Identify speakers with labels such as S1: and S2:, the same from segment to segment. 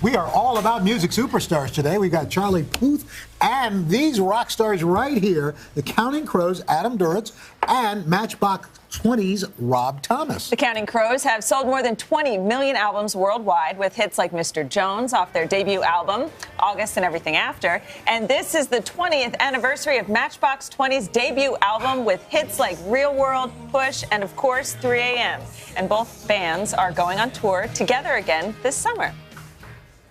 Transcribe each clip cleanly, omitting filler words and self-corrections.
S1: We are all about music superstars today. We got Charlie Puth and these rock stars right here, the Counting Crows, Adam Duritz, and Matchbox 20's Rob Thomas.
S2: The Counting Crows have sold more than 20 million albums worldwide with hits like Mr. Jones off their debut album, August and Everything After. And this is the 20th anniversary of Matchbox 20's debut album with hits like Real World, Push, and of course 3 a.m. And both bands are going on tour together again this summer.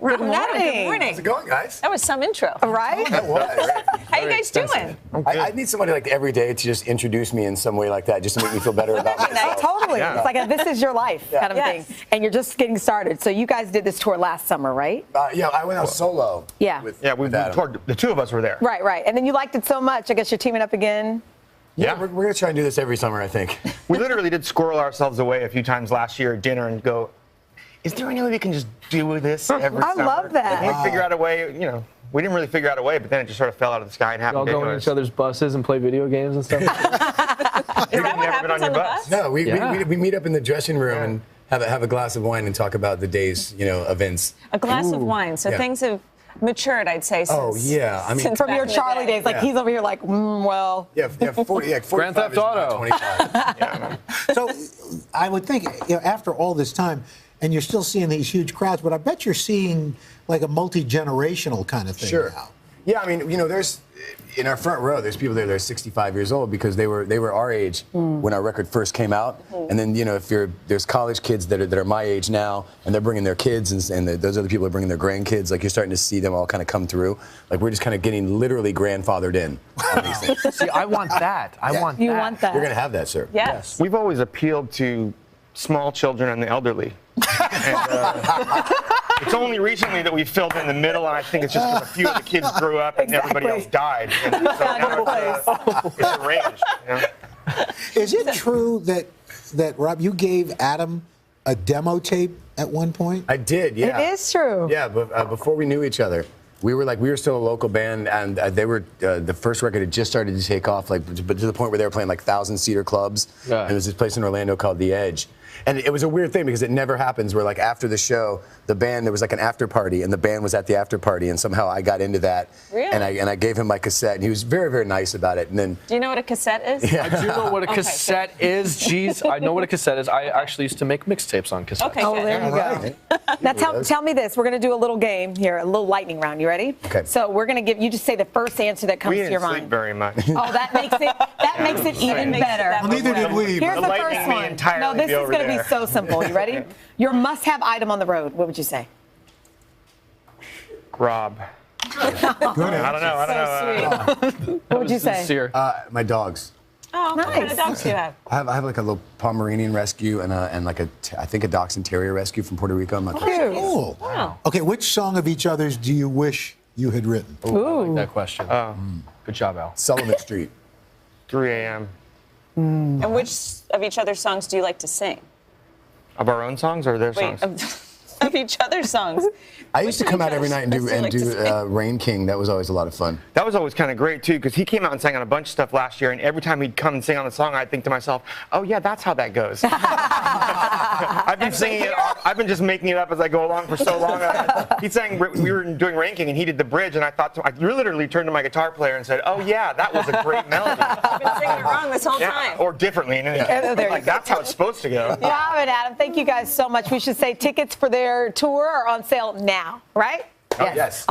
S3: Good morning.
S2: Good morning.
S4: How's it going, guys?
S2: That was some intro.
S3: Right?
S4: That was.
S2: How you guys doing?
S4: I need somebody like every day to just introduce me in some way like that, just to make me feel better about myself.
S3: Totally.
S5: Yeah.
S3: It's like a this is your life kind of
S2: Yes.
S3: thing. And you're just getting started. So you guys did this tour last summer, right?
S4: Yeah, I went out solo.
S3: Yeah.
S4: With
S5: we
S4: Adam.
S5: toured. The two of us were there.
S3: Right, right. And then you liked it so much. I guess you're teaming up again.
S4: Yeah, we're going to try and do this every summer, I think.
S5: We literally did squirrel ourselves away a few times last year at dinner and go, is there any way we can just do this every
S3: I
S5: summer?
S3: love that.
S5: And we figure out a way, we didn't really figure out a way, but then it just sort of fell out of the sky and happened.
S6: Y'all go in each other's buses and play video games and stuff?
S2: Is that what happens on the bus?
S4: No, we meet up in the dressing room and have a glass of wine and talk about the day's, events.
S2: A glass of wine. So things have matured, I'd say, since.
S4: Oh, yeah. I mean,
S2: since
S3: From
S2: back
S3: your
S2: in the
S3: Charlie
S2: day.
S3: days, like he's over here like, well.
S4: Yeah, 45
S6: Grand Theft
S4: is not
S6: Auto.
S4: 25.
S1: So I would think, after all this time, and you're still seeing these huge crowds, but I bet you're seeing like a multi-generational kind of thing now.
S4: Yeah, I mean, there's in our front row, there's people there that are 65 years old because they were our age when our record first came out. And then, if there's college kids that are my age now, and they're bringing their kids, and those other people are bringing their grandkids. Like, you're starting to see them all kind of come through. Like, we're just kind of getting literally grandfathered in on these things.
S6: See, I want that. I want
S3: You
S6: that.
S3: want that.
S4: You're gonna have that, sir.
S2: Yes.
S5: We've always appealed to small children and the elderly. And, it's only recently that we filled in the middle, and I think it's just because a few of the kids grew up and everybody else died. And so now it's arranged.
S1: Is it true that Rob, you gave Adam a demo tape at one point?
S4: I did, yeah.
S3: It is true.
S4: Yeah, but before we knew each other, we were still a local band, and they were the first record had just started to take off, but to the point where they were playing like 1,000-seater clubs.
S6: Yeah.
S4: And there was this place in Orlando called The Edge. And it was a weird thing because it never happens where, like, after the show, there was like an after party, and the band was at the after party, and somehow I got into that.
S2: Really?
S4: And I gave him my cassette, and he was very, very nice about it. And then
S2: Do you know what a cassette is?
S6: I do know what a cassette is. Jeez, I know what a cassette is. I actually used to make mixtapes on cassettes.
S2: Okay,
S3: Oh,
S2: good.
S3: there you go. Now tell me this. We're going to do a little game here, a little lightning round. You ready?
S4: Okay.
S3: So we're going to you just say the first answer that comes
S5: We
S3: to your
S5: didn't sleep
S3: mind.
S5: very much.
S3: Oh, that makes it even
S2: Makes it
S3: better.
S2: that
S1: Well, neither did we.
S3: Here's
S5: The
S3: the
S5: lightning
S3: first
S5: may
S3: one.
S5: entirely
S3: No, this
S5: be
S3: is
S5: over
S3: going to be
S5: there.
S3: so simple. You ready? Your must-have item on the road. What would you say?
S5: Rob. I don't know.
S3: What would you say?
S6: Sincere.
S4: my dogs.
S2: Oh, what kind of
S3: Nice.
S2: dogs do you have?
S4: I have like a little Pomeranian rescue and like I think a Dachshund Terrier rescue from Puerto Rico. I'm not quite sure.
S3: Cute.
S1: Cool.
S2: Wow.
S1: Okay, which song of each other's do you wish you had written?
S6: I like that question. Good job, Al.
S4: Sullivan Street.
S5: 3 a.m.
S2: And which of each other's songs do you like to sing?
S5: Of our own songs or their
S2: Wait,
S5: songs?
S2: of each other's songs.
S4: I used to come out every night and do Rain King. That was always a lot of fun.
S5: That was always kind of great, too, because he came out and sang on a bunch of stuff last year, and every time he'd come and sing on a song, I'd think to myself, oh, yeah, that's how that goes. I've been singing it. I've been just making it up as I go along for so long. He sang, we were doing Rain King, and he did the bridge, and I literally turned to my guitar player and said, oh, yeah, that was a great melody.
S2: I've been singing it wrong this whole
S5: Yeah,
S2: time.
S5: or differently. And like, that's how it's supposed to go.
S3: Rob and Adam, thank you guys so much. We should say tickets for their tour are on sale now, right?
S4: Yes.